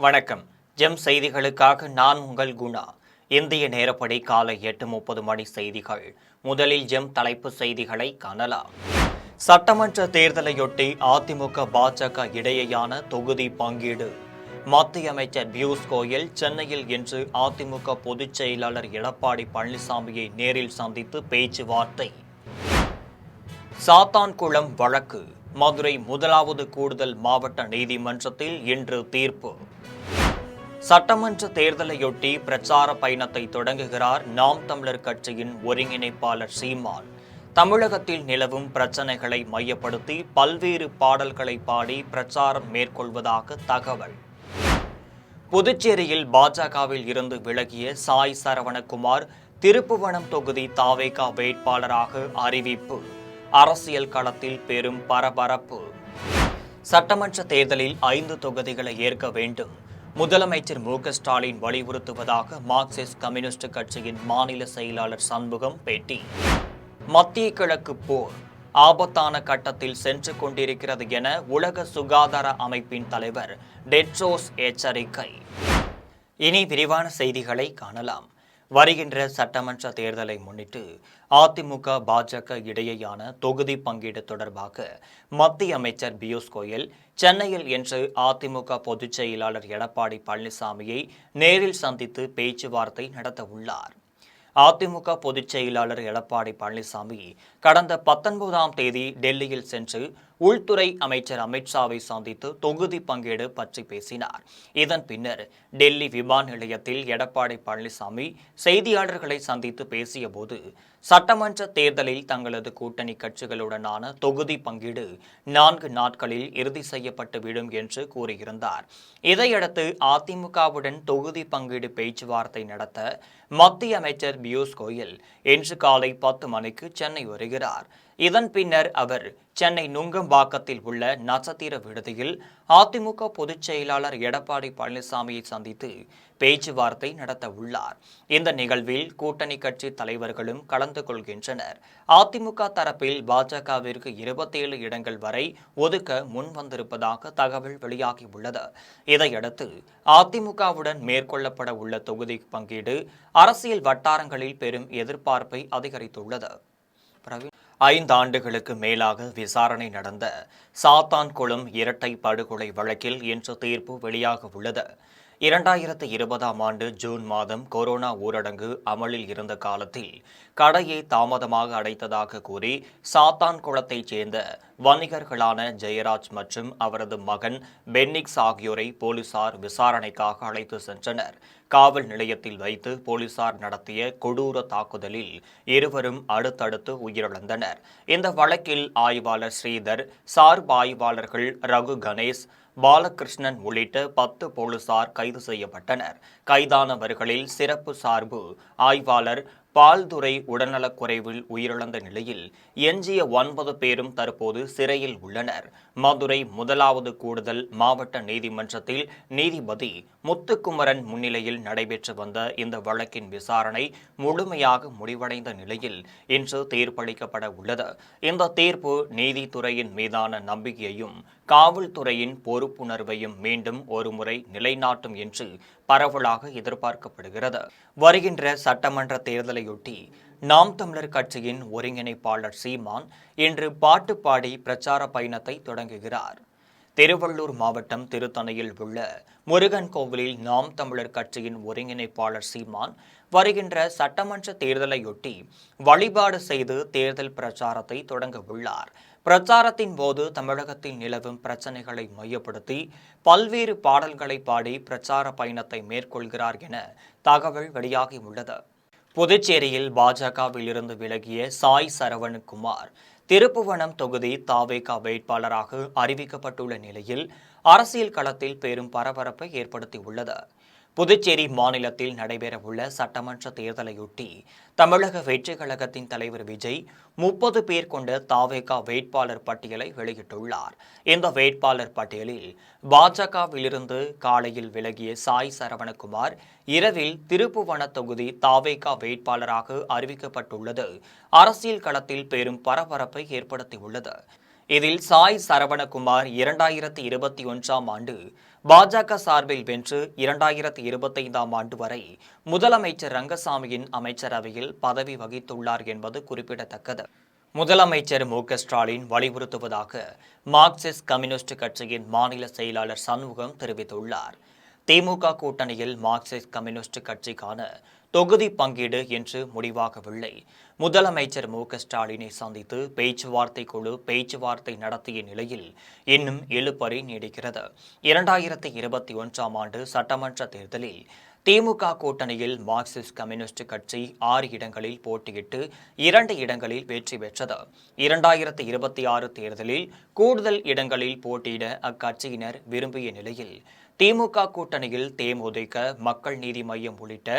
வணக்கம். ஜெம் செய்திகளுக்காக நான் உங்கள் குணா. இந்திய நேரப்படி காலை 8:30 மணி செய்திகள். முதலில் ஜெம் தலைப்பு செய்திகளை காணலாம். சட்டமன்ற தேர்தலையொட்டி அதிமுக பாஜக இடையேயான தொகுதி பங்கீடு. மத்திய அமைச்சர் பியூஷ் கோயல் சென்னையில் இன்று அதிமுக பொதுச் செயலாளர் எடப்பாடி பழனிசாமியை நேரில் சந்தித்து பேச்சுவார்த்தை. சாத்தான்குளம் வழக்கு. மதுரை முதலாவது கூடுதல் மாவட்ட நீதிமன்றத்தில் இன்று தீர்ப்பு. சட்டமன்ற தேர்தலையொட்டி பிரச்சார பயணத்தை தொடங்குகிறார் நாம் தமிழர் கட்சியின் ஒருங்கிணைப்பாளர் சீமான். தமிழகத்தில் நிலவும் பிரச்சனைகளை மையப்படுத்தி பல்வேறு பாடல்களை பாடி பிரச்சாரம் மேற்கொள்வதாக தகவல். புதுச்சேரியில் பாஜகவில் இருந்து விலகிய சாய் சரவணகுமார் திருப்புவனம் தொகுதி தாவேகா வேட்பாளராக அறிவிப்பு. அரசியல் களத்தில் பெரும் பரபரப்பு. சட்டமன்ற தேர்தலில் 5 தொகுதிகளை ஏற்க வேண்டும். முதலமைச்சர் மு.க.ஸ்டாலின் வலியுறுத்துவதாக மார்க்சிஸ்ட் கம்யூனிஸ்ட் கட்சியின் மாநில செயலாளர் சண்முகம் பேட்டி. மத்திய கிழக்கு போர் ஆபத்தான கட்டத்தில் சென்று கொண்டிருக்கிறது என உலக சுகாதார அமைப்பின் தலைவர் டெட்ரோஸ் எச்சரிக்கை. இனி விரிவான செய்திகளை காணலாம். வருகின்ற சட்டமன்ற தேர்தலை முன்னிட்டு அதிமுக பாஜக இடையேயான தொகுதி பங்கீடு தொடர்பாக மத்திய அமைச்சர் பியூஷ் கோயல் சென்னையில் இன்று அதிமுக பொதுச் செயலாளர் எடப்பாடி பழனிசாமியை நேரில் சந்தித்து பேச்சுவார்த்தை நடத்த உள்ளார். அதிமுக பொதுச் செயலாளர் எடப்பாடி பழனிசாமி கடந்த 19ஆம் தேதி டெல்லியில் சென்று உள்துறை அமைச்சர் அமித்ஷாவை சந்தித்து தொகுதி பங்கீடு பற்றி பேசினார். இதன் பின்னர் டெல்லி விமான நிலையத்தில் எடப்பாடி பழனிசாமி செய்தியாளர்களை சந்தித்து பேசிய போது சட்டமன்ற தேர்தலில் தங்களது கூட்டணி கட்சிகளுடனான தொகுதி பங்கீடு 4 நாட்களில் இறுதி செய்யப்பட்டு விடும் என்று கூறியிருந்தார். இதையடுத்து அதிமுகவுடன் தொகுதி பங்கீடு பேச்சுவார்த்தை நடத்த மத்திய அமைச்சர் பியூஷ் கோயல் இன்று காலை 10 மணிக்கு சென்னை வருகிறார். இதன் பின்னர் அவர் சென்னை நுங்கம்பாக்கத்தில் உள்ள நட்சத்திர விடுதியில் அதிமுக பொதுச் செயலாளர் எடப்பாடி பழனிசாமியை சந்தித்து பேச்சுவார்த்தை நடத்த உள்ளார். இந்த நிகழ்வில் கூட்டணி கட்சி தலைவர்களும் கலந்து கொள்கின்றனர். அதிமுக தரப்பில் பாஜகவிற்கு 27 இடங்கள் வரை ஒதுக்க முன்வந்திருப்பதாக தகவல் வெளியாகியுள்ளது. இதையடுத்து அதிமுகவுடன் மேற்கொள்ளப்பட உள்ள தொகுதி பங்கீடு அரசியல் வட்டாரங்களில் பெரும் எதிர்பார்ப்பை அதிகரித்துள்ளது. 5 ஆண்டுகளுக்கு மேலாக விசாரணை நடந்த சாத்தான்குளம் இரட்டை படுகொலை வழக்கில் இன்று தீர்ப்பு வெளியாக உள்ளது. 2020ஆம் ஆண்டு ஜூன் மாதம் கொரோனா ஊரடங்கு அமலில் இருந்த காலத்தில் கடையை தாமதமாக அடைத்ததாக கூறி சாத்தான்குளத்தைச் சேர்ந்த வணிகர்களான ஜெயராஜ் மற்றும் அவரது மகன் பென்னிக்ஸ் ஆகியோரை போலீசார் விசாரணைக்காக அழைத்து சென்றனர். காவல் நிலையத்தில் வைத்து போலீசார் நடத்திய கொடூர தாக்குதலில் இருவரும் அடுத்தடுத்து உயிரிழந்தனர். இந்த வழக்கில் ஆய்வாளர் ஸ்ரீதர், சார்பு ஆய்வாளர்கள் ரகு கணேஷ், பாலகிருஷ்ணன் உள்ளிட்ட 10 போலீசார் கைது செய்யப்பட்டனர். கைதானவர்களில் சிறப்பு சார்பு ஆய்வாளர் பால்துரை உடல்நலக்குறைவில் உயிரிழந்த நிலையில் எஞ்சிய 9 பேரும் தற்போது சிறையில் உள்ளனர். மதுரை முதலாவது கூடுதல் மாவட்ட நீதிமன்றத்தில் நீதிபதி முத்துக்குமரன் முன்னிலையில் நடைபெற்று வந்த இந்த வழக்கின் விசாரணை முழுமையாக முடிவடைந்த நிலையில் இன்று தீர்ப்பளிக்கப்பட உள்ளது. இந்த தீர்ப்பு நீதித்துறையின் மீதான நம்பிக்கையையும் காவல்துறையின் பொறுப்புணர்வையும் மீண்டும் ஒருமுறை நிலைநாட்டும் என்று பரவலாக எதிர்பார்க்கப்படுகிறது. வருகின்ற சட்டமன்ற தேர்தலையொட்டி நாம் தமிழர் கட்சியின் ஒருங்கிணைப்பாளர் சீமான் இன்று பாட்டு பாடி பிரச்சார பயணத்தை தொடங்குகிறார். திருவள்ளூர் மாவட்டம் திருத்தணியில் உள்ள முருகன் கோவிலில் நாம் தமிழர் கட்சியின் ஒருங்கிணைப்பாளர் சீமான் வருகின்ற சட்டமன்ற தேர்தலையொட்டி வழிபாடு செய்து தேர்தல் பிரச்சாரத்தை தொடங்க உள்ளார். பிரச்சாரத்தின் போது தமிழகத்தில் நிலவும் பிரச்சனைகளை மையப்படுத்தி பல்வேறு பாடல்களை பாடி பிரச்சார பயணத்தை மேற்கொள்கிறார் என தகவல் வெளியாகியுள்ளது. புதுச்சேரியில் பாஜகவில் இருந்து விலகிய சாய் சரவணகுமார் திருப்புவனம் தொகுதி தாவேகா வேட்பாளராக அறிவிக்கப்பட்டுள்ள நிலையில் அரசியல் களத்தில் பெரும் பரபரப்பை ஏற்படுத்தியுள்ளது. புதுச்சேரி மாநிலத்தில் நடைபெறவுள்ள சட்டமன்ற தேர்தலையொட்டி தமிழக வெற்றிக் கழகத்தின் தலைவர் விஜய் 30 பேர் கொண்ட தாவேகா வேட்பாளர் பட்டியலை வெளியிட்டுள்ளார். இந்த வேட்பாளர் பட்டியலில் பாஜகவிலிருந்து காலையில் விலகிய சாய் சரவணகுமார் இரவில் திருப்புவன தொகுதி தாவேகா வேட்பாளராக அறிவிக்கப்பட்டுள்ளது அரசியல் களத்தில் பெரும் பரபரப்பை ஏற்படுத்தியுள்ளது. இதில் சாய் சரவணகுமார் 2021ஆம் ஆண்டு பாஜக சார்பில் வென்று 2025ஆம் ஆண்டு வரை முதலமைச்சர் ரங்கசாமியின் அமைச்சரவையில் பதவி வகித்துள்ளார் என்பது குறிப்பிடத்தக்கது. முதலமைச்சர் மு.க.ஸ்டாலின் வலியுறுத்துவதாக மார்க்சிஸ்ட் கம்யூனிஸ்ட் கட்சியின் மாநில செயலாளர் சண்முகம் தெரிவித்துள்ளார். திமுக கூட்டணியில் மார்க்சிஸ்ட் கம்யூனிஸ்ட் கட்சிக்கான தொகுதி பங்கீடு என்று முடிவாகவில்லை. முதலமைச்சர் மு.க.ஸ்டாலினை சந்தித்து பேச்சுவார்த்தை குழு பேச்சுவார்த்தை நடத்திய நிலையில் இன்னும் இழுபறி நீடிக்கிறது. 2021ஆம் ஆண்டு சட்டமன்ற தேர்தலில் திமுக கூட்டணியில் மார்க்சிஸ்ட் கம்யூனிஸ்ட் கட்சி 6 இடங்களில் போட்டியிட்டு 2 இடங்களில் வெற்றி பெற்றது. 2026 தேர்தலில் கூடுதல் இடங்களில் போட்டியிட அக்கட்சியினர் விரும்பிய நிலையில் திமுக கூட்டணியில் தேமுதிக, மக்கள் நீதி மய்யம் உள்ளிட்ட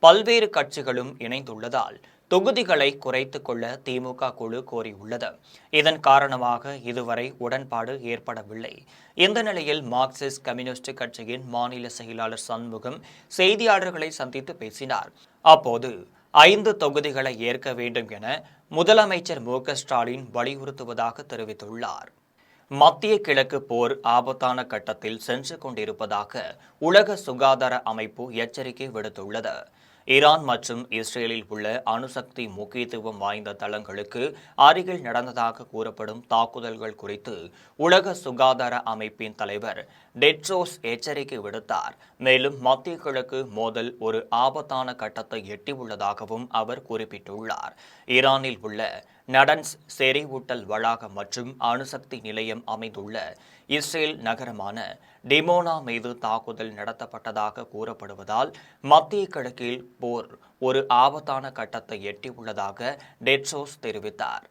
பல்வேறு கட்சிகளும் இணைந்துள்ளதால் தொகுதிகளை குறைத்துக் கொள்ள திமுக குழு கோரியுள்ளது. இதன் காரணமாக இதுவரை உடன்பாடு ஏற்படவில்லை. இந்த நிலையில் மார்க்சிஸ்ட் கம்யூனிஸ்ட் கட்சியின் மாநில செயலாளர் சண்முகம் செய்தியாளர்களை சந்தித்து பேசினார். அப்போது 5 தொகுதிகளை ஏற்க வேண்டும் என முதலமைச்சர் மு.க.ஸ்டாலின் வலியுறுத்துவதாக தெரிவித்துள்ளார். மத்திய கிழக்கு போர் ஆபத்தான கட்டத்தில் சென்று கொண்டிருப்பதாக உலக சுகாதார அமைப்பு எச்சரிக்கை விடுத்துள்ளது. ஈரான் மற்றும் இஸ்ரேலில் உள்ள அணுசக்தி முக்கியத்துவம் வாய்ந்த தளங்களுக்கு அருகில் நடந்ததாக கூறப்படும் தாக்குதல்கள் குறித்து உலக சுகாதார அமைப்பின் தலைவர் டெட்ரோஸ் எச்சரிக்கை விடுத்தார். மேலும் மத்திய கிழக்கு மோதல் ஒரு ஆபத்தான கட்டத்தை எட்டியுள்ளதாகவும் அவர் குறிப்பிட்டுள்ளார். ஈரானில் உள்ள நடன்ஸ் செறிவூட்டல் வளாகம் மற்றும் அணுசக்தி நிலையம் அமைந்துள்ள இஸ்ரேல் நகரமான டிமோனா மீது தாக்குதல் நடத்தப்பட்டதாக கூறப்படுவதால் மத்திய கிழக்கில் போர் ஒரு ஆபத்தான கட்டத்தை எட்டியுள்ளதாக டெட்ரோஸ் தெரிவித்தார்.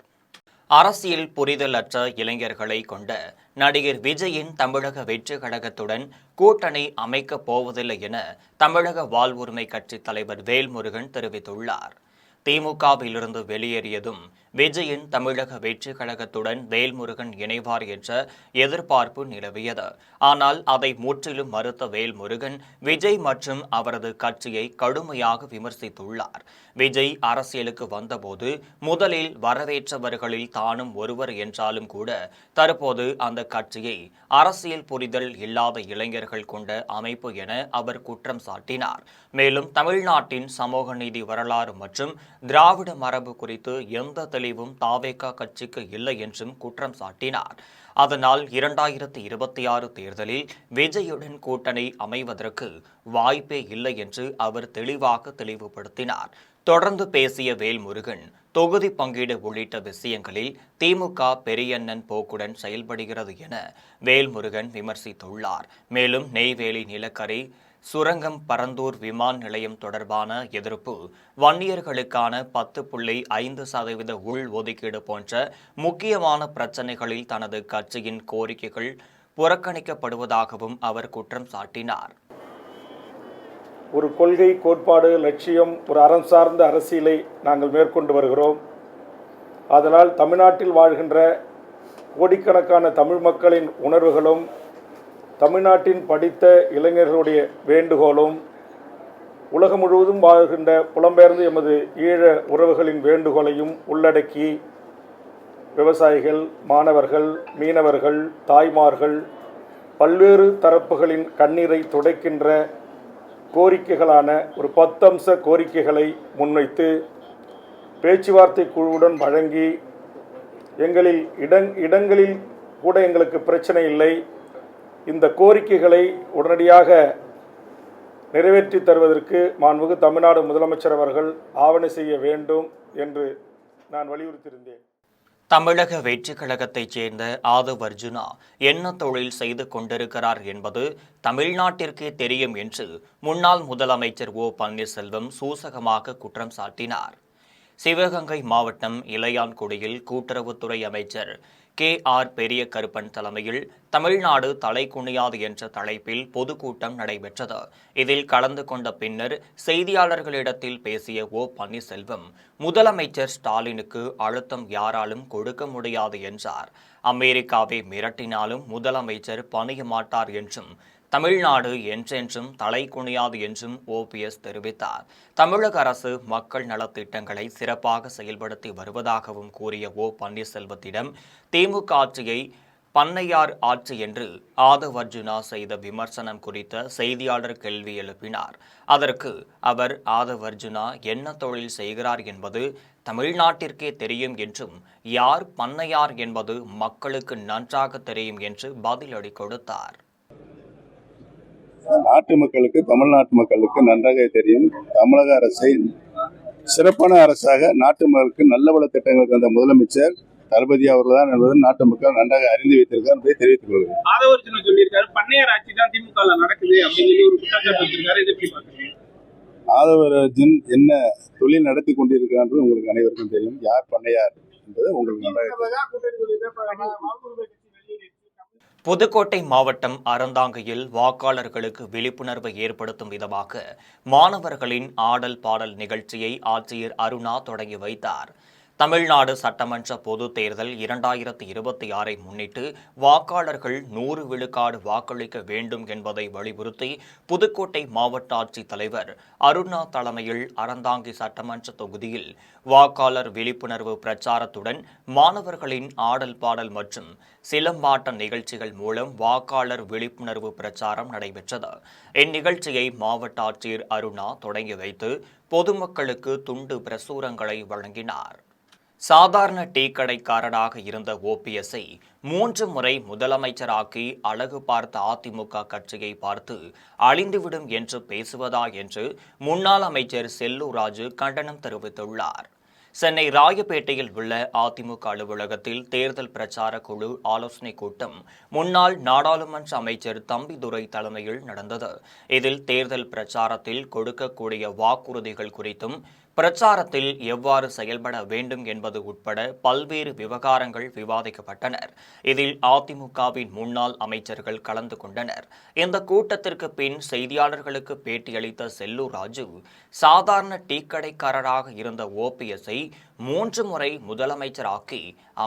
அரசியல் புரிதலற்ற இளைஞர்களை கொண்ட நடிகர் விஜயின் தமிழக வெற்றி கழகத்துடன் கூட்டணி அமைக்கப் போவதில்லை என தமிழக வாழ்வுரிமை கட்சி தலைவர் வேல்முருகன் தெரிவித்துள்ளார். திமுகவிலிருந்து வெளியேறியதும் விஜயின் தமிழக வெற்றி கழகத்துடன் வேல்முருகன் இணைவார் என்ற எதிர்பார்ப்பு நிலவியது. ஆனால் அதை முற்றிலும் மறுத்த வேல்முருகன் விஜய் மற்றும் அவரது கட்சியை கடுமையாக விமர்சித்துள்ளார். விஜய் அரசியலுக்கு வந்தபோது முதலில் வரவேற்றவர்களில் தானும் ஒருவர் என்றாலும் கூட தற்போது அந்த கட்சியை அரசியல் புரிதல் இல்லாத இளைஞர்கள் கொண்ட அமைப்பு என அவர் குற்றம் சாட்டினார். மேலும் தமிழ்நாட்டின் சமூக நீதி வரலாறு மற்றும் திராவிட மரபு குறித்து எந்த தெளிவும் தாவேகா கட்சிக்கு இல்லை என்றும் குற்றம் சாட்டினார். அதனால் 2026 தேர்தலில் விஜயுடன் கூட்டணி அமைவதற்கு வாய்ப்பே இல்லை என்று அவர் தெளிவுபடுத்தினார். தொடர்ந்து பேசிய வேல்முருகன் தொகுதி பங்கீடு உள்ளிட்ட விஷயங்களில் திமுக பெரியண்ணன் போக்குடன் செயல்படுகிறது என வேல்முருகன் விமர்சித்துள்ளார். மேலும் நெய்வேலி நிலக்கரி சுரங்கம் பரந்தூர் விமான நிலையம் தொடர்பான எதிர்ப்பு, வன்னியர்களுக்கான 10.5% உள் ஒதுக்கீடு போன்ற முக்கியமான பிரச்சினைகளில் தனது கட்சியின் கோரிக்கைகள் புறக்கணிக்கப்படுவதாகவும் அவர் குற்றம் சாட்டினார். ஒரு கொள்கை, கோட்பாடு, லட்சியம், ஒரு அறம் சார்ந்த அரசியலை நாங்கள் மேற்கொண்டு வருகிறோம். அதனால் தமிழ்நாட்டில் வாழ்கின்ற கோடிக்கணக்கான தமிழ் மக்களின் உணர்வுகளும் தமிழ்நாட்டின் படித்த இளைஞர்களுடைய வேண்டுகோளும் உலகம் முழுவதும் வாழ்கின்ற புலம்பெயர்ந்து எமது ஈழ உறவுகளின் வேண்டுகோளையும் உள்ளடக்கி விவசாயிகள், மாணவர்கள், மீனவர்கள், தாய்மார்கள், பல்வேறு தரப்புகளின் கண்ணீரை துடைக்கின்ற கோரிக்கைகளான ஒரு 10 அம்ச கோரிக்கைகளை முன்வைத்து பேச்சுவார்த்தை குழுவுடன் வழங்கி எங்களில் இடங்களில் கூட எங்களுக்கு பிரச்சனை இல்லை, இந்த கோரிக்கைகளை உடனடியாக நிறைவேற்றி தருவதற்கு மாண்புமிகு தமிழ்நாடு முதலமைச்சர் அவர்கள் ஆவணை செய்ய வேண்டும் என்று நான் வலியுறுத்தியிருந்தேன். தமிழக வெற்றிக் கழகத்தைச் சேர்ந்த ஆதவ் அர்ஜுனா என்ன தொழில் செய்து கொண்டிருக்கிறார் என்பது தமிழ்நாட்டிற்கே தெரியும் என்று முன்னாள் முதலமைச்சர் ஓ பன்னீர்செல்வம் சூசகமாக குற்றம் சாட்டினார். சிவகங்கை மாவட்டம் இளையான்குடியில் கூட்டுறவுத்துறை அமைச்சர் கே.ஆர். பெரிய கருப்பன் தலைமையில் தமிழ்நாடு தலை குனியாது என்ற தலைப்பில் பொதுக்கூட்டம் நடைபெற்றது. இதில் கலந்து கொண்ட பின்னர் செய்தியாளர்களிடத்தில் பேசிய ஓ பன்னீர்செல்வம், முதலமைச்சர் ஸ்டாலினுக்கு அழுத்தம் யாராலும் கொடுக்க முடியாது என்றார். அமெரிக்காவை மிரட்டினாலும் முதலமைச்சர் பணிய மாட்டார் என்றும் தமிழ்நாடு என்றென்றும் தலை குனியாது என்றும் ஓபிஎஸ் தெரிவித்தார். தமிழக அரசு மக்கள் நலத்திட்டங்களை சிறப்பாக செயல்படுத்தி வருவதாகவும் கூறிய ஓ பன்னீர்செல்வத்திடம் திமுக ஆட்சியை பண்ணையார் ஆட்சி என்று ஆதவ் அர்ஜுனா செய்த விமர்சனம் குறித்த செய்தியாளர் கேள்வி எழுப்பினார். அதற்கு அவர் ஆதவ் அர்ஜுனா என்ன தொழில் செய்கிறார் என்பது தமிழ்நாட்டிற்கே தெரியும் என்றும் யார் பண்ணையார் என்பது மக்களுக்கு நன்றாக தெரியும் என்று பதிலடி கொடுத்தார். நாட்டு மக்களுக்கு, தமிழ்நாட்டு மக்களுக்கு நன்றாக தெரியும். தமிழக அரசை சிறப்பான அரசாக நாட்டு மக்களுக்கு நல்ல பல திட்டங்கள் தந்த முதலமைச்சர் தளபதி அவர்கள் தான் என்பது நாட்டு மக்கள் நன்றாக அறிந்து வைத்திருக்கார் என்பதை தெரிவித்துக் கொள்கிறேன். ஆதவர்ஜுனா சொல்லியிருக்காரு, பண்ணையார் ஆட்சி தான் திமுக நடக்குது அப்படின்னு சொல்லி ஒரு குற்றச்சாட்டு வச்சிருக்காரு. இது எப்படி பாக்குறீங்க? ஆதவர்ஜுன் என்ன தொழில் நடத்தி கொண்டிருக்கிறார் என்று உங்களுக்கு அனைவருக்கும் தெரியும். யார் பண்ணையார் என்பது உங்களுக்கு நன்றாக தெரியும். புதுக்கோட்டை மாவட்டம் அறந்தாங்கியில் வாக்காளர்களுக்கு விழிப்புணர்வை ஏற்படுத்தும் விதமாக மாணவர்களின் ஆடல் பாடல் நிகழ்ச்சியை ஆட்சியர் அருணா தொடங்கி வைத்தார். தமிழ்நாடு சட்டமன்ற பொதுத் தேர்தல் 2026 முன்னிட்டு வாக்காளர்கள் 100 விழுக்காடு வாக்களிக்க வேண்டும் என்பதை வலியுறுத்தி புதுக்கோட்டை மாவட்ட ஆட்சித் தலைவர் அருணா தலைமையில் அறந்தாங்கி சட்டமன்ற தொகுதியில் வாக்காளர் விழிப்புணர்வு பிரச்சாரத்துடன் மாணவர்களின் ஆடல் பாடல் மற்றும் சிலம்பாட்ட நிகழ்ச்சிகள் மூலம் வாக்காளர் விழிப்புணர்வு பிரச்சாரம் நடைபெற்றது. இந்நிகழ்ச்சியை மாவட்ட ஆட்சியர் அருணா தொடங்கி வைத்து பொதுமக்களுக்கு துண்டு பிரசுரங்களை வழங்கினார். சாதாரண டீ கடைக்காரராக இருந்த ஓபிஎஸ்ஐ 3 முறை முதலமைச்சராக்கி அழகு பார்த்த அதிமுக கட்சியை பார்த்து அழிந்துவிடும் என்று பேசுவதா என்று முன்னாள் அமைச்சர் செல்லூர் ராஜு கண்டனம் தெரிவித்துள்ளார். சென்னை ராயப்பேட்டையில் உள்ள அதிமுக அலுவலகத்தில் தேர்தல் பிரச்சார குழு ஆலோசனை கூட்டம் முன்னாள் நாடாளுமன்ற அமைச்சர் தம்பிதுரை தலைமையில் நடந்தது. இதில் தேர்தல் பிரச்சாரத்தில் கொடுக்கக்கூடிய வாக்குறுதிகள் குறித்தும் பிரச்சாரத்தில் எவ்வாறு செயல்பட வேண்டும் என்பது உட்பட பல்வேறு விவகாரங்கள் விவாதிக்கப்பட்டனர். இதில் அதிமுகவின் முன்னாள் அமைச்சர்கள் கலந்து கொண்டனர். இந்த கூட்டத்திற்கு பின் செய்தியாளர்களுக்கு பேட்டியளித்த செல்லூர் ராஜு, சாதாரண டீ கடைக்காரராக இருந்த ஓபிஎஸ்ஐ 3 முறை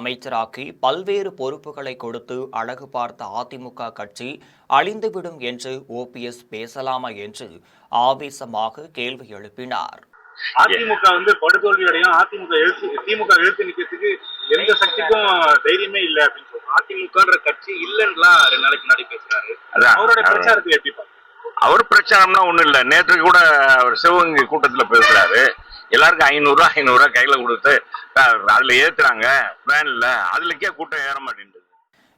அமைச்சராக்கி பல்வேறு பொறுப்புகளை கொடுத்து அழகு பார்த்த அதிமுக கட்சி அழிந்துவிடும் என்று ஓபிஎஸ் பேசலாமா என்று ஆவேசமாக கேள்வி எழுப்பினார். அதிமுக படுதோல்வி அடையும், திமுக எழுத்து நிக்கிறதுக்கு எந்த சக்திக்கும் தைரியமே இல்லை அப்படின்னு சொல்றாரு. அதிமுகன்ற கட்சி இல்லைன்னா 2 நாளைக்கு முன்னாடி பேசுறாரு. அவருடைய பிரச்சாரத்தை எப்படி பாருங்க? அவர் பிரச்சாரம்னா ஒண்ணும் இல்ல. நேற்று கூட அவர் சிவகங்கை கூட்டத்துல பேசுறாரு. எல்லாருக்கும் 500 கையில கொடுத்து அதுல ஏத்துறாங்க வேன்ல, அதுலக்கே கூட்டம் ஏற மாட்டேங்குது.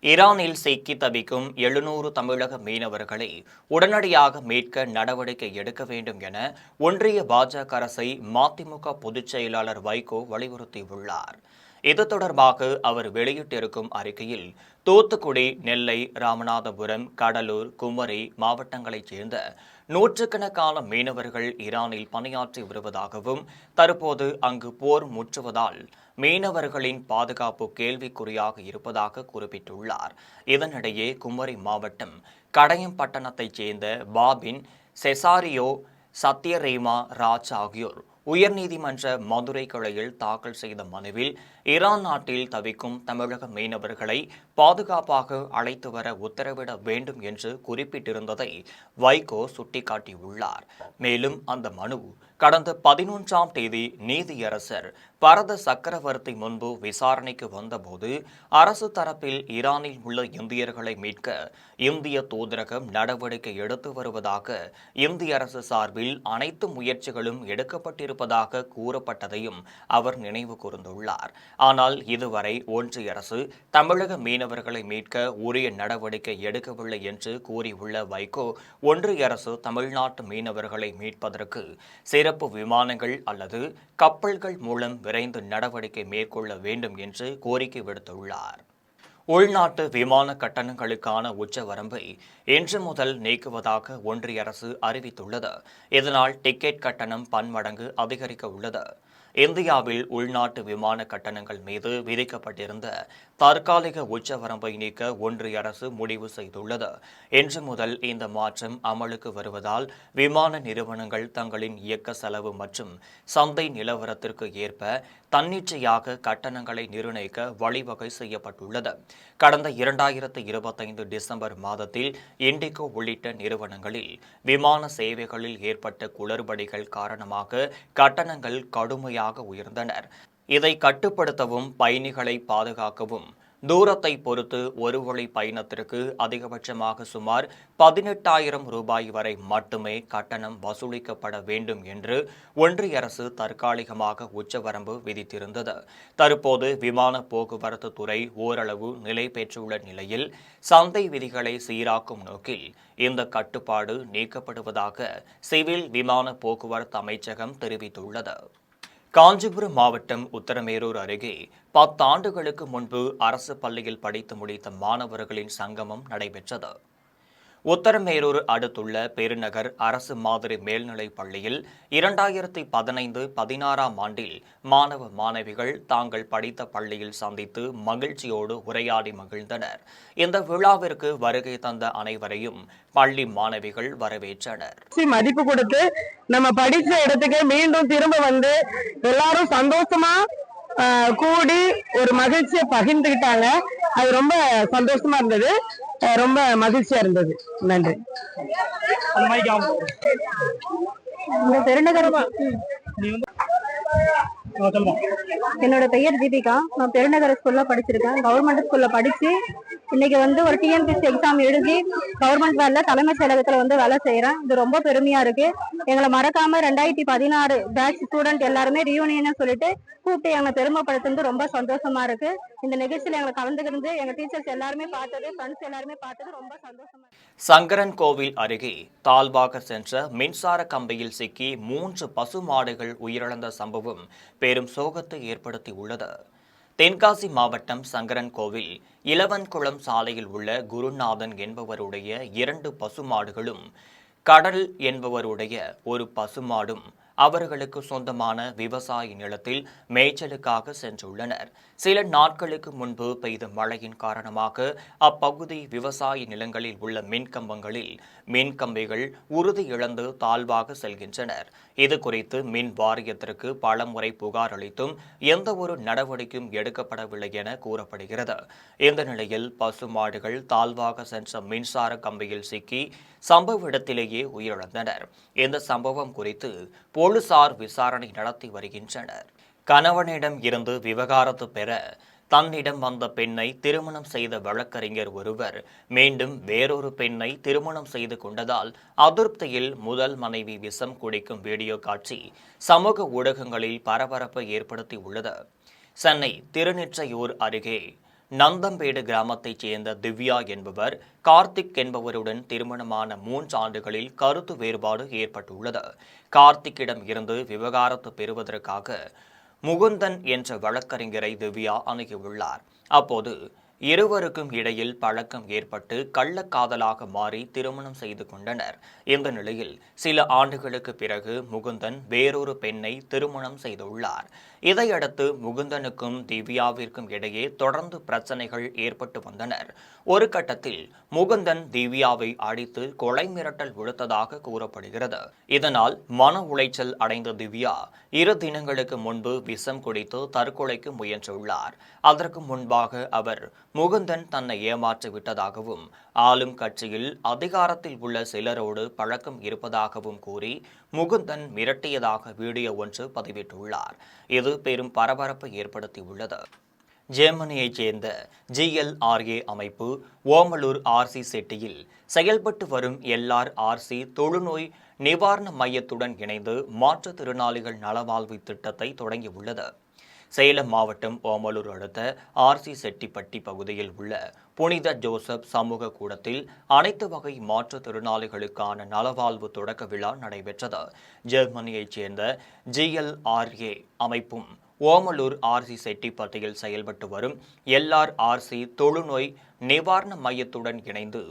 ஈரானில் சிக்கி தவிக்கும் 700 தமிழக மீனவர்களை உடனடியாக மீட்க நடவடிக்கை எடுக்க வேண்டும் என ஒன்றிய பாஜக அரசை மதிமுக பொதுச் செயலாளர் வைகோ வலியுறுத்தியுள்ளார். இது தொடர்பாக அவர் வெளியிட்டிருக்கும் அறிக்கையில், தூத்துக்குடி, நெல்லை, ராமநாதபுரம், கடலூர், குமரி மாவட்டங்களைச் சேர்ந்த நூற்றுக்கணக்கான மீனவர்கள் ஈரானில் பணியாற்றி வருவதாகவும் தற்போது அங்கு போர் முற்றுவதால் மீனவர்களின் பாதுகாப்பு கேள்விக்குறியாக இருப்பதாக குறிப்பிட்டுள்ளார். இதனிடையே குமரி மாவட்டம் கடையம்பட்டணத்தைச் சேர்ந்த பாபின், செசாரியோ, சத்யரேமா ராஜ் ஆகியோர் உயர்நீதிமன்ற மதுரை கிளையில் தாக்கல் செய்த மனுவில் ஈரான் நாட்டில் தவிக்கும் தமிழக மீனவர்களை பாதுகாப்பாக அழைத்து வர உத்தரவிட வேண்டும் என்று குறிப்பிட்டிருந்ததை வைகோ சுட்டிக்காட்டியுள்ளார். மேலும் அந்த மனு கடந்த 11ஆம் தேதி நீதியரசர் பரத சக்கரவர்த்தி முன்பு விசாரணைக்கு வந்தபோது அரசு தரப்பில் ஈரானில் உள்ள இந்தியர்களை மீட்க இந்திய தூதரகம் நடவடிக்கை எடுத்து வருவதாக இந்திய அரசு சார்பில் அனைத்து முயற்சிகளும் எடுக்கப்பட்டிருப்பதாக கூறப்பட்டதையும் அவர் நினைவு கூர்ந்துள்ளார். ஆனால் இதுவரை ஒன்றிய அரசு தமிழக மீனவர்களை மீட்க உரிய நடவடிக்கை எடுக்கவில்லை என்று கூறியுள்ள வைகோ, ஒன்றிய அரசு தமிழ்நாட்டு மீனவர்களை மீட்பதற்கு சிறப்பு விமானங்கள் அல்லது கப்பல்கள் மூலம் விரைந்து நடவடிக்கை மேற்கொள்ள வேண்டும் என்று கோரிக்கை விடுத்துள்ளார். உள்நாட்டு விமான கட்டணங்களுக்கான உச்சவரம்பை இன்று முதல் நீக்குவதாக ஒன்றிய அரசு அறிவித்துள்ளது. இதனால் டிக்கெட் கட்டணம் பன்மடங்கு அதிகரிக்க உள்ளது. இந்தியாவில் உள்நாட்டு விமான கட்டணங்கள் மீது விதிக்கப்பட்டிருந்த தற்காலிக உச்சவரம்பை நீக்க ஒன்றிய அரசு முடிவு செய்துள்ளது. இன்று முதல் இந்த மாற்றம் அமலுக்கு வருவதால் விமான நிறுவனங்கள் தங்களின் இயக்க செலவு மற்றும் சந்தை நிலவரத்திற்கு ஏற்ப தன்னிச்சையாக கட்டணங்களை நிர்ணயிக்க வழிவகை செய்யப்பட்டுள்ளது. கடந்த 2025 டிசம்பர் மாதத்தில் இண்டிகோ உள்ளிட்ட நிறுவனங்களில் விமான சேவைகளில் ஏற்பட்ட குளறுபடிகள் காரணமாக கட்டணங்கள் கடுமையாக உயர்ந்தனர். இதை கட்டுப்படுத்தவும் பயணிகளை பாதுகாக்கவும் தூரத்தை பொறுத்து ஒரு வழி பயணத்திற்கு அதிகபட்சமாக சுமார் 18,000 ரூபாய் வரை மட்டுமே கட்டணம் வசூலிக்கப்பட வேண்டும் என்று ஒன்றிய அரசு தற்காலிகமாக உச்சவரம்பு விதித்திருந்தது. தற்போது விமான போக்குவரத்து துறை ஓரளவு நிலை பெற்றுள்ள நிலையில் சந்தை விதிகளை சீராக்கும் நோக்கில் இந்த கட்டுப்பாடு நீக்கப்படுவதாக சிவில் விமான போக்குவரத்து அமைச்சகம் தெரிவித்துள்ளது. காஞ்சிபுரம் மாவட்டம் உத்தரமேரூர் அருகே 10 ஆண்டுகளுக்கு முன்பு அரசு பள்ளியில் படித்து முடித்த மாணவர்களின் சங்கமம் நடைபெற்றது. உத்தரமேரூர் அடுத்துள்ள பெருநகர் அரசு மாதிரி மேல்நிலைப் பள்ளியில் 2015-16ஆம் ஆண்டில் மாணவ மாணவிகள் தாங்கள் படித்த பள்ளியில் சந்தித்து மகிழ்ச்சியோடு உரையாடி மகிழ்ந்தனர். இந்த விழாவிற்கு வருகை தந்த அனைவரையும் பள்ளி மாணவிகள் வரவேற்றனர். மதிப்பு கொடுத்து நம்ம படிச்ச இடத்துக்கு மீண்டும் திரும்ப வந்து எல்லாரும் சந்தோஷமா கூடி ஒரு மகிழ்ச்சியை பகிர்ந்துக்கிட்டாங்க. அது ரொம்ப சந்தோஷமா இருந்தது, ரொம்ப மகிழ்ச்சியா இருந்தது. நன்றி. இந்த பெருநகர் என்னோட பெயர் தீபிகா. நான் பெருநகர ஸ்கூல்ல படிச்சிருக்கேன். கவர்மெண்ட் ஸ்கூல்ல படிச்சு இன்னைக்கு வந்து ஒரு டிஎன்பிஎஸ்சி எக்ஸாம் எழுதி கவர்மெண்ட் வேலை தலைமை செயலகத்துல வந்து வேலை செய்யறேன். இது ரொம்ப பெருமையா இருக்கு. எங்களை மறக்காம 2016 பேட்ச் ஸ்டூடெண்ட் எல்லாருமே ரியூனியன் சொல்லிட்டு கூப்பிட்டு எங்களை பெருமைப்படுத்துறது ரொம்ப சந்தோஷமா இருக்கு. இந்த நிகழ்ச்சியில எங்களை கலந்துக்கிறது எங்க டீச்சர்ஸ் எல்லாருமே பார்த்தது, ஃப்ரெண்ட்ஸ் எல்லாருமே பார்த்தது ரொம்ப சந்தோஷமா இருக்கு. சங்கரன் கோவில் அருகே தாழ்வாக சென்ற மின்சார கம்பியில் சிக்கி 3 பசுமாடுகள் உயிரிழந்த சம்பவம் பெரும் சோகத்தை ஏற்படுத்தியுள்ளது. தென்காசி மாவட்டம் சங்கரன் கோவில் இளவன்குளம் சாலையில் உள்ள குருநாதன் என்பவருடைய 2 பசுமாடுகளும் கடல் என்பவருடைய ஒரு பசுமாடும் அவர்களுக்கு சொந்தமான விவசாய நிலத்தில் மேய்ச்சலுக்காக சென்றுள்ளனர். சில நாட்களுக்கு முன்பு பெய்த மழையின் காரணமாக அப்பகுதி விவசாய நிலங்களில் உள்ள மின்கம்பங்களில் மின்கம்பிகள் உறுதி இழந்து தாழ்வாக செல்கின்றனர். இது குறித்து மின் வாரியத்திற்கு பலமுறை புகார் அளித்தும் எந்த ஒரு நடவடிக்கையும் எடுக்கப்படவில்லை என கூறப்படுகிறது. இந்த நிலையில் பசுமாடுகள் தாழ்வாக சென்ற மின்சார கம்பியில் சிக்கி சம்பவ இடத்திலேயே உயிரிழந்தனர். இந்த சம்பவம் குறித்து போலீசார் விசாரணை நடத்தி வருகின்றனர். கணவனிடம் இருந்து விவகாரத்து பெற தன்னிடம் வந்த பெண்ணை திருமணம் செய்த வழக்கறிஞர் ஒருவர் மீண்டும் வேறொரு பெண்ணை திருமணம் செய்து கொண்டதால் அதிருப்தியில் முதல் மனைவி விஷம் குடிக்கும் வீடியோ காட்சி சமூக ஊடகங்களில் பரபரப்பை ஏற்படுத்தி உள்ளது. சென்னை திருநிற்றையூர் அருகே நந்தம்பேடு கிராமத்தைச் சேர்ந்த திவ்யா என்பவர் கார்த்திக் என்பவருடன் திருமணமான 3 ஆண்டுகளில் கருத்து வேறுபாடு ஏற்பட்டுள்ளது. கார்த்திக்கிடம் இருந்து விவகாரத்து பெறுவதற்காக முகுந்தன் என்ற வழக்கறிஞரை திவ்யா அணுகியுள்ளார். அப்போது இருவருக்கும் இடையில் பழக்கம் ஏற்பட்டு கள்ளக்காதலாக மாறி திருமணம் செய்து கொண்டனர். இந்த நிலையில் சில ஆண்டுகளுக்கு பிறகு முகுந்தன் வேறொரு பெண்ணை திருமணம் செய்துள்ளார். இதையடுத்து முகுந்தனுக்கும் திவ்யாவிற்கும் இடையே தொடர்ந்து பிரச்சனைகள் ஏற்பட்டு வந்தனர். ஒரு கட்டத்தில் முகுந்தன் திவ்யாவை அடித்து கொலை மிரட்டல் விடுத்ததாக கூறப்படுகிறது. இதனால் மன உளைச்சல் அடைந்த திவ்யா 2 தினங்களுக்கு முன்பு விஷம் குடித்து தற்கொலைக்கு முயன்றுள்ளார். அதற்கு முன்பாக அவர் முகுந்தன் தன்னை ஏமாற்றி விட்டதாகவும் ஆளும் கட்சியில் அதிகாரத்தில் உள்ள சிலரோடு பழக்கம் இருப்பதாகவும் கூறி முகுந்தன் மிரட்டியதாக வீடியோ ஒன்று பதிவிட்டுள்ளார். இது பெரும் பரபரப்பை ஏற்படுத்தியுள்ளது. ஜெர்மனியைச் சேர்ந்த GLRA அமைப்பு ஓமலூர் RC செட்டியில் செயல்பட்டு வரும் LRRC தொழுநோய் நிவாரண மையத்துடன் இணைந்து மாற்றுத்திறனாளிகள் நலவாழ்வு திட்டத்தை தொடங்கியுள்ளது. சேலம் மாவட்டம் ஓமலூர் அடுத்த RC செட்டிப்பட்டி பகுதியில் உள்ள புனித ஜோசப் சமூக கூடத்தில் அனைத்து வகை மாற்றுத்திறனாளிகளுக்கான நலவாழ்வு தொடக்க விழா நடைபெற்றது. ஜெர்மனியைச் சேர்ந்த GLRA அமைப்பும் ஓமலூர் RC செட்டிப்பட்டியில் செயல்பட்டு வரும் LRRC தொழுநோய் நிவாரண மையத்துடன் இணைந்து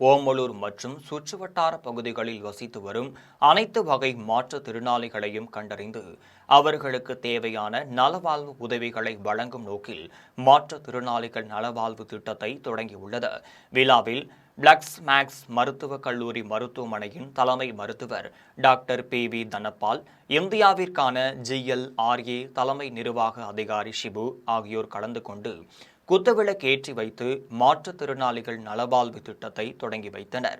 ஓமலூர் மற்றும் சுற்றுவட்டார பகுதிகளில் வசித்து வரும் அனைத்து வகை மாற்றுத்திறனாளிகளையும் கண்டறிந்து அவர்களுக்கு தேவையான நலவாழ்வு உதவிகளை வழங்கும் நோக்கில் மாற்றுத்திறனாளிகள் நலவாழ்வு திட்டத்தை தொடங்கியுள்ளது. விழாவில் பிளக்ஸ் மேக்ஸ் மருத்துவக் கல்லூரி மருத்துவமனையின் தலைமை மருத்துவர் டாக்டர் PV தனபால், இந்தியாவிற்கான GLRA தலைமை நிர்வாக அதிகாரி ஷிபு ஆகியோர் கலந்து கொண்டு குத்துவிளக்கேற்றி வைத்து மாற்றுத்திறனாளிகள் நலவாழ்வு திட்டத்தை தொடங்கி வைத்தனர்.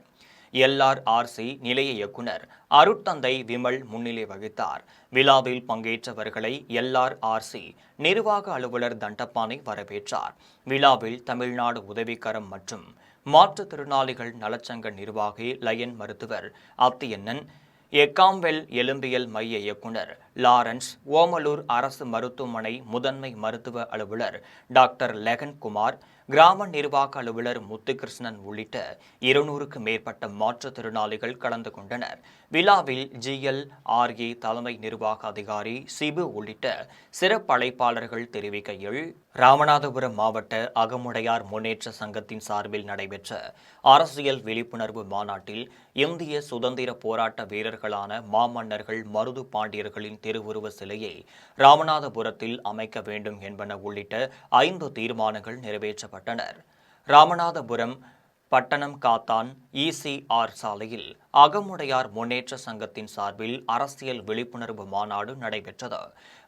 LRRC நிலைய இயக்குனர் அருட்தந்தை விமல் முன்னிலை வகித்தார். விழாவில் பங்கேற்றவர்களை LRRC நிர்வாக அலுவலர் தண்டபாணி வரவேற்றார். விழாவில் தமிழ்நாடு உதவிக்கரம் மற்றும் மாற்றுத்திறனாளிகள் நலச்சங்க நிர்வாகி லயன் மருத்துவர் அத்தியண்ணன், எக்காம்வெல் எலும்பியல் மைய இயக்குனர் லாரன்ஸ், ஓமலூர் அரசு மருத்துவமனை முதன்மை மருத்துவ அலுவலர் டாக்டர் லெகன்குமார், கிராம நிர்வாக அலுவலர் முத்துகிருஷ்ணன் உள்ளிட்ட 200க்கு மேற்பட்ட மாற்றுத்திறனாளிகள் கலந்து கொண்டனர். விழாவில் GLRA தலைமை நிர்வாக அதிகாரி சிபு உள்ளிட்ட சிறப்பு அழைப்பாளர்கள் தெரிவிக்கையில், ராமநாதபுரம் மாவட்ட அகமுடையார் முன்னேற்ற சங்கத்தின் சார்பில் நடைபெற்ற அரசியல் விழிப்புணர்வு மாநாட்டில் இந்திய சுதந்திர போராட்ட வீரர்களான மாமன்னர்கள் மருது பாண்டியர்களின் திருவுருவ சிலையை ராமநாதபுரத்தில் அமைக்க வேண்டும் என்பன உள்ளிட்ட 5 தீர்மானங்கள் நிறைவேற்றப்பட்டனர். ராமநாதபுரம் பட்டணம் காத்தான் ECR சாலையில் அகமுடையார் முன்னேற்ற சங்கத்தின் சார்பில் அரசியல் விழிப்புணர்வு மாநாடு நடைபெற்றது.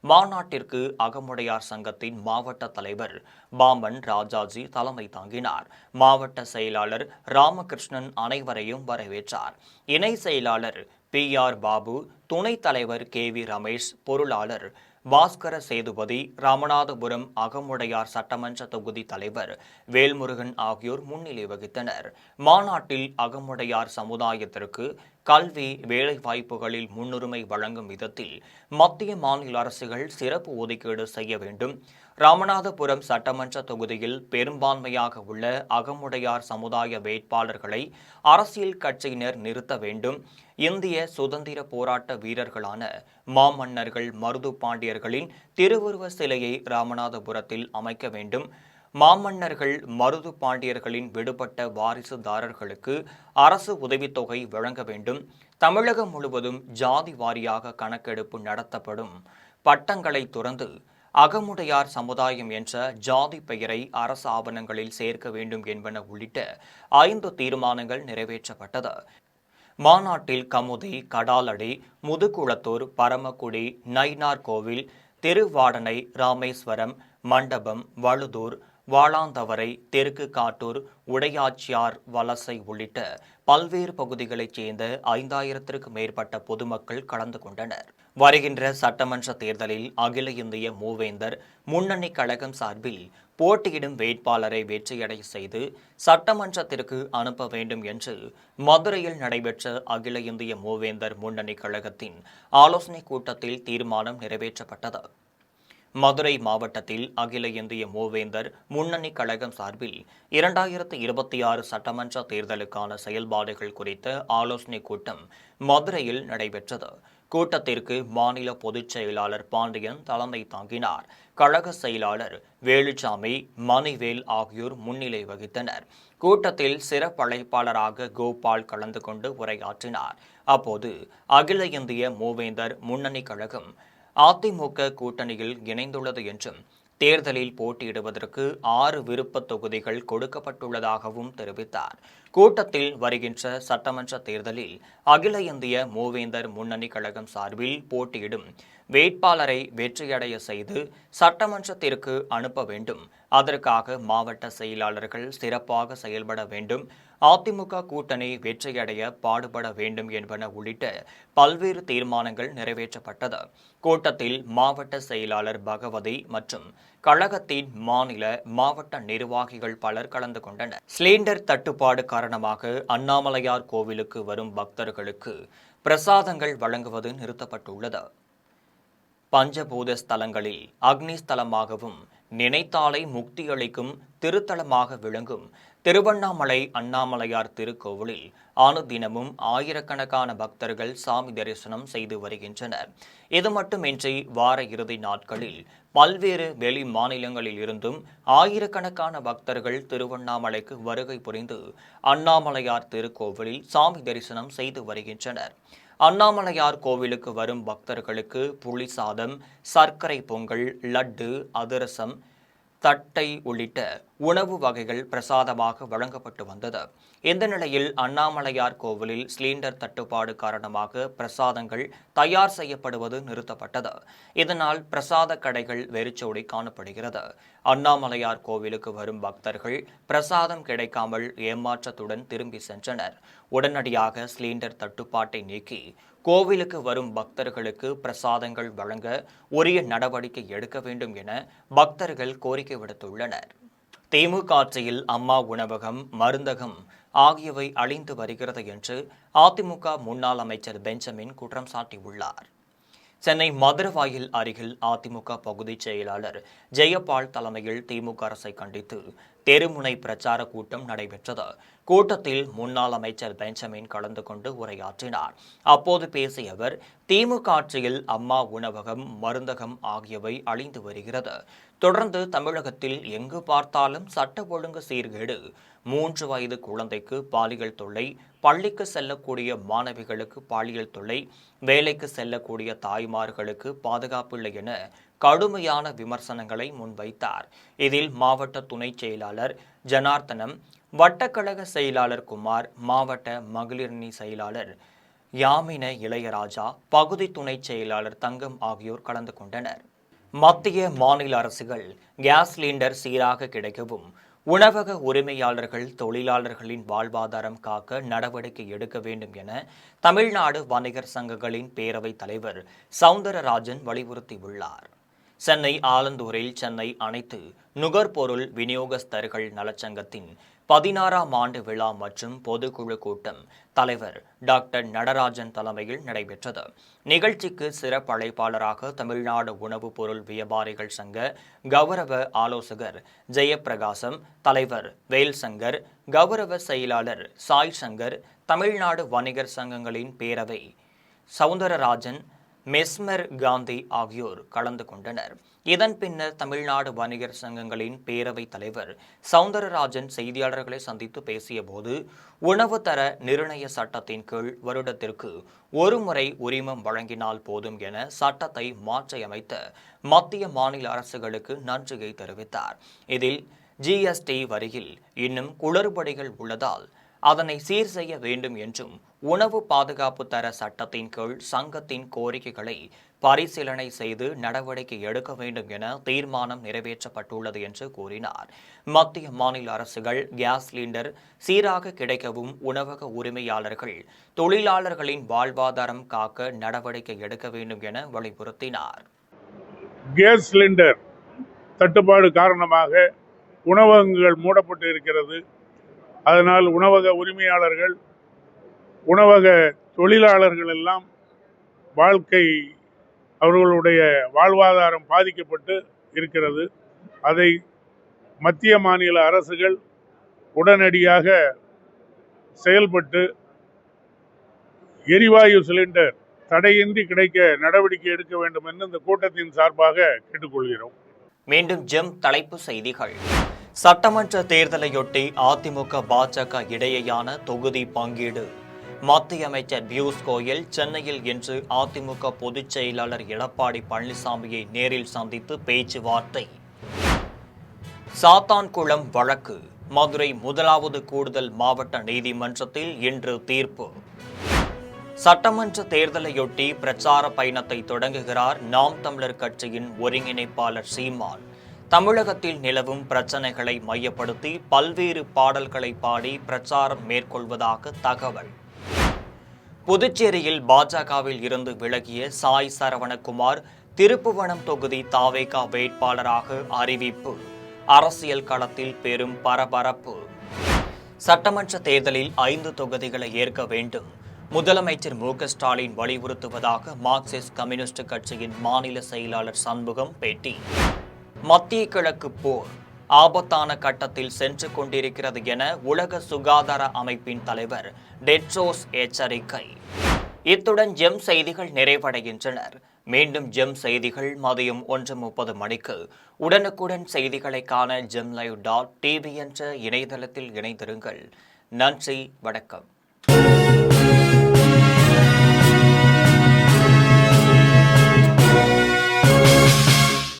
மாநாட்டிற்கு அகமுடையார் சங்கத்தின் மாவட்ட தலைவர் பாமன் ராஜாஜி தலைமை தாங்கினார். மாவட்ட செயலாளர் ராமகிருஷ்ணன் அனைவரையும் வரவேற்றார். இணை செயலாளர் PR பாபு, துணைத் தலைவர் KV ரமேஷ், பொருளாளர் பாஸ்கர சேதுபதி, ராமநாதபுரம் அகமுடையார் சட்டமன்ற தொகுதி தலைவர் வேல்முருகன் ஆகியோர் முன்னிலை வகித்தனர். மாநாட்டில் அகமுடையார் சமுதாயத்திற்கு கல்வி, வேலைவாய்ப்புகளில் முன்னுரிமை வழங்கும் விதத்தில் மத்திய மாநில அரசுகள் சிறப்பு ஒதுக்கீடு செய்ய வேண்டும், ராமநாதபுரம் சட்டமன்ற தொகுதியில் பெரும்பான்மையாக உள்ள அகமுடையார் சமுதாய வேட்பாளர்களை அரசியல் கட்சியினர் நிறுத்த வேண்டும், இந்திய சுதந்திர போராட்ட வீரர்களான மாமன்னர்கள் மருது பாண்டியர்களின் திருவுருவ சிலையை ராமநாதபுரத்தில் அமைக்க வேண்டும், மாமன்னர்கள் மருது பாண்டியர்களின் விடுபட்ட வாரிசுதாரர்களுக்கு அரசு உதவித்தொகை வழங்க வேண்டும், தமிழகம் முழுவதும் ஜாதி வாரியாக கணக்கெடுப்பு நடத்தப்படும், பட்டங்களை துறந்து அகமுடையார் சமுதாயம் என்ற ஜாதி பெயரை அரசு ஆவணங்களில் சேர்க்க வேண்டும் என்பன உள்ளிட்ட 5 தீர்மானங்கள் நிறைவேற்றப்பட்டது. மாநாட்டில் கமுதி, கடாலடி, முதுகுளத்தூர், பரமக்குடி, நயினார் கோவில், திருவாடனை, ராமேஸ்வரம், மண்டபம், வழுதூர், வாளாந்தவரை, தெற்கு காட்டூர், உடையாச்சியார், வலசை உள்ளிட்ட பல்வேறு பகுதிகளைச் சேர்ந்த 5000த்திற்கு மேற்பட்ட பொதுமக்கள் கலந்து கொண்டனர். வருகின்ற சட்டமன்ற தேர்தலில் அகில இந்திய மூவேந்தர் முன்னணி கழகம் சார்பில் போட்டியிடும் வேட்பாளரை வெற்றியடை செய்து சட்டமன்றத்திற்கு அனுப்ப வேண்டும் என்று மதுரையில் நடைபெற்ற அகில இந்திய மூவேந்தர் முன்னணி கழகத்தின் ஆலோசனைக் கூட்டத்தில் தீர்மானம் நிறைவேற்றப்பட்டது. மதுரை மாவட்டத்தில் அகில இந்திய மூவேந்தர் முன்னணி கழகம் சார்பில் 2026 சட்டமன்ற தேர்தலுக்கான செயல்பாடுகள் குறித்த ஆலோசனைக் கூட்டம் மதுரையில் நடைபெற்றது. கூட்டத்திற்கு மாநில பொதுச் செயலாளர் பாண்டியன் தலைமை தாங்கினார். கழக செயலாளர் வேலுச்சாமி, மணிவேல் ஆகியோர் முன்னிலை வகித்தனர். கூட்டத்தில் சிறப்பு அழைப்பாளராக கோபால் கலந்து கொண்டு உரையாற்றினார். அப்போது அகில இந்திய மூவேந்தர் முன்னணி கழகம் அதிமுக கூட்டணியில் இணைந்துள்ளது என்றும் தேர்தலில் போட்டியிடுவதற்கு 6 விருப்ப தொகுதிகள் கொடுக்கப்பட்டுள்ளதாகவும் தெரிவித்தார். கூட்டத்தில் வருகின்ற சட்டமன்ற தேர்தலில் அகில இந்திய மூவேந்தர் முன்னணி கழகம் சார்பில் போட்டியிடும் வேட்பாளரை வெற்றியடைய செய்து சட்டமன்றத்திற்கு அனுப்ப வேண்டும், அதற்காக மாவட்ட செயலாளர்கள் சிறப்பாக செயல்பட வேண்டும், அதிமுக கூட்டணி வெற்றியடைய பாடுபட வேண்டும் என்பன உள்ளிட்ட பல்வேறு தீர்மானங்கள் நிறைவேற்றப்பட்டது. கூட்டத்தில் மாவட்ட செயலாளர் பகவதி மற்றும் கழகத்தின் மாநில, மாவட்ட நிர்வாகிகள் பலர் கலந்து கொண்டனர். சிலிண்டர் தட்டுப்பாடு காரணமாக அண்ணாமலையார் கோவிலுக்கு வரும் பக்தர்களுக்கு பிரசாதங்கள் வழங்குவது நிறுத்தப்பட்டுள்ளது. பஞ்சபூத ஸ்தலங்களில் அக்னி ஸ்தலமாகவும் நினைத்தாலை முக்தியளிக்கும் திருத்தலமாக விளங்கும் திருவண்ணாமலை அண்ணாமலையார் திருக்கோவிலில் அனுதினமும் ஆயிரக்கணக்கான பக்தர்கள் சாமி தரிசனம் செய்து வருகின்றனர். இது மட்டுமின்றி வார இறுதி நாட்களில் பல்வேறு வெளி மாநிலங்களில் இருந்தும் ஆயிரக்கணக்கான பக்தர்கள் திருவண்ணாமலைக்கு வருகை புரிந்து அண்ணாமலையார் திருக்கோவிலில் சாமி தரிசனம் செய்து வருகின்றனர். அண்ணாமலையார் கோவிலுக்கு வரும் பக்தர்களுக்கு புளி சாதம், சர்க்கரை பொங்கல், லட்டு, அதிரசம், தட்டை உள்ளிட்ட உணவு வகைகள் பிரசாதமாக வழங்கப்பட்டு வந்தது. இந்த நிலையில் அண்ணாமலையார் கோவிலில் சிலிண்டர் தட்டுப்பாடு காரணமாக பிரசாதங்கள் தயார் செய்யப்படுவது நிறுத்தப்பட்டது. இதனால் பிரசாத கடைகள் வெறிச்சோடி காணப்படுகிறது. அண்ணாமலையார் கோவிலுக்கு வரும் பக்தர்கள் பிரசாதம் கிடைக்காமல் ஏமாற்றத்துடன் திரும்பி சென்றனர். உடனடியாக சிலிண்டர் தட்டுப்பாட்டை நீக்கி கோவிலுக்கு வரும் பக்தர்களுக்கு பிரசாதங்கள் வழங்க உரிய நடவடிக்கை எடுக்க வேண்டும் என பக்தர்கள் கோரிக்கை விடுத்துள்ளனர். திமுக ஆட்சியில் அம்மா உணவகம், மருந்தகம் ஆகியவை அழிந்து வருகிறது என்று அதிமுக முன்னாள் அமைச்சர் பெஞ்சமின் குற்றம் சாட்டியுள்ளார். சென்னை மதுரவாயில் அருகில் அதிமுக பகுதிச் செயலாளர் ஜெயபால் தலைமையில் திமுக அரசை கண்டித்து தெருமுனை பிரச்சார கூட்டம் நடைபெற்றது. கூட்டத்தில் முன்னாள் அமைச்சர் பெஞ்சமின் கலந்து கொண்டு உரையாற்றினார். அப்போது பேசிய அவர், திமுக ஆட்சியில் அம்மா உணவகம், மருந்தகம் ஆகியவை அழிந்து வருகிறது. தொடர்ந்து தமிழகத்தில் எங்கு பார்த்தாலும் சட்ட ஒழுங்கு சீர்கேடு, 3 வயது குழந்தைக்கு பாலியல் தொல்லை, பள்ளிக்கு செல்லக்கூடிய மாணவிகளுக்கு பாலியல் தொல்லை, வேலைக்கு செல்லக்கூடிய தாய்மார்களுக்கு பாதுகாப்பில்லை என கடுமையான விமர்சனங்களை முன்வைத்தார். இதில் மாவட்ட துணை செயலாளர் ஜனார்த்தனம், வட்டக்கழக செயலாளர் குமார், மாவட்ட மகளிரணி செயலாளர் யாமின இளையராஜா, பகுதி துணை செயலாளர் தங்கம் ஆகியோர் கலந்து கொண்டனர். மத்திய மாநில அரசுகள் கேஸ் சிலிண்டர் சீராக கிடைக்கவும், உணவக உரிமையாளர்கள், தொழிலாளர்களின் வாழ்வாதாரம் காக்க நடவடிக்கை எடுக்க வேண்டும் என தமிழ்நாடு வணிகர் சங்கங்களின் பேரவைத் தலைவர் சவுந்தரராஜன் வலியுறுத்தியுள்ளார். சென்னை ஆலந்தூரில் சென்னை அனைத்து நுகர்பொருள் விநியோகஸ்தர்கள் நலச்சங்கத்தின் 16ஆம் ஆண்டு விழா மற்றும் பொதுக்குழு கூட்டம் தலைவர் டாக்டர் நடராஜன் தலைமையில் நடைபெற்றது. நிகழ்ச்சிக்கு சிறப்பு அழைப்பாளராக தமிழ்நாடு உணவுப் பொருள் வியாபாரிகள் சங்க கௌரவ ஆலோசகர் ஜெயப்பிரகாசம், தலைவர் வேல்சங்கர், கௌரவ செயலாளர் சாய் சங்கர், தமிழ்நாடு வணிகர் சங்கங்களின் பேரவை சவுந்தரராஜன், மெஸ்மர் காந்தி ஆகியோர் கலந்து கொண்டனர். இதன் பின்னர் தமிழ்நாடு வணிகர் சங்கங்களின் பேரவைத் தலைவர் சவுந்தரராஜன் செய்தியாளர்களை சந்தித்து பேசிய போது, உணவு தர நிர்ணய சட்டத்தின் கீழ் வருடத்திற்கு ஒருமுறை உரிமம் வழங்கினால் போதும் என சட்டத்தை மாற்றியமைத்த மத்திய மாநில அரசுகளுக்கு நன்றியை தெரிவித்தார். இதில் ஜிஎஸ்டி வரியில் இன்னும் குளறுபடிகள் உள்ளதால் அதனை சீர் செய்ய வேண்டும் என்றும், உணவு பாதுகாப்பு தர சட்டத்தின் கீழ் சங்கத்தின் கோரிக்கைகளை பரிசீலனை செய்து நடவடிக்கை எடுக்க வேண்டும் என தீர்மானம் நிறைவேற்றப்பட்டுள்ளது என்று கூறினார். மத்திய மாநில அரசுகள் கேஸ் சிலிண்டர் சீராக கிடைக்கவும், உணவக உரிமையாளர்கள், தொழிலாளர்களின் வாழ்வாதாரம் காக்க நடவடிக்கை எடுக்க வேண்டும் என வலியுறுத்தினார். கேஸ் சிலிண்டர் தட்டுப்பாடு காரணமாக உணவகங்கள் மூடப்பட்டு இருக்கிறது. அதனால் உணவக உரிமையாளர்கள், உணவக தொழிலாளர்கள் எல்லாம் அவர்களுடைய வாழ்வாதாரம் பாதிக்கப்பட்டு இருக்கிறது. அதை மத்திய மாநில அரசுகள் உடனடியாக செயல்பட்டு எரிவாயு சிலிண்டர் தடையின்றி கிடைக்க நடவடிக்கை எடுக்க வேண்டும் என்று இந்த கூட்டத்தின் சார்பாக கேட்டுக்கொள்கிறோம். மீண்டும் ஜெம் தலைப்பு செய்திகள். சட்டமன்ற தேர்தலையொட்டி அதிமுக பாஜக இடையேயான தொகுதி பங்கீடு. மத்திய அமைச்சர் பியூஷ் கோயல் சென்னையில் இன்று அதிமுக பொதுச் செயலாளர் எடப்பாடி பழனிசாமியை நேரில் சந்தித்து பேச்சுவார்த்தை. சாத்தான்குளம் வழக்கு மதுரை 1வது கூடுதல் மாவட்ட நீதிமன்றத்தில் இன்று தீர்ப்பு. சட்டமன்ற தேர்தலையொட்டி பிரச்சார பயணத்தை தொடங்குகிறார் நாம் தமிழர் கட்சியின் ஒருங்கிணைப்பாளர் சீமான். தமிழகத்தில் நிலவும் பிரச்சனைகளை மையப்படுத்தி பல்வேறு பாடல்களை பாடி பிரச்சாரம் மேற்கொள்வதாக தகவல். புதுச்சேரியில் பாஜகவில் இருந்து விலகிய சாய் சரவணகுமார் திருப்புவனம் தொகுதி தாவேகா வேட்பாளராக அறிவிப்பு. அரசியல் களத்தில் பெரும் பரபரப்பு. சட்டமன்ற தேர்தலில் 5 தொகுதிகளை ஏற்க வேண்டும், முதலமைச்சர் மு.க. ஸ்டாலின் வலியுறுத்துவதாக மார்க்சிஸ்ட் கம்யூனிஸ்ட் கட்சியின் மாநில செயலாளர் சண்முகம் பேட்டி. மத்திய கிழக்கு போர் ஆபத்தான கட்டத்தில் சென்று கொண்டிருக்கிறது என உலக சுகாதார அமைப்பின் தலைவர் டெட்ரோஸ் எச்சரிக்கை. இத்துடன் ஜெம் செய்திகள் நிறைவடைகின்றனர். மீண்டும் ஜெம் செய்திகள் மதியம் 1:30 மணிக்கு உடனுக்குடன் செய்திகளை காண gemlive.tv என்ற இணையதளத்தில் இணைந்திருங்கள். நன்றி, வணக்கம்.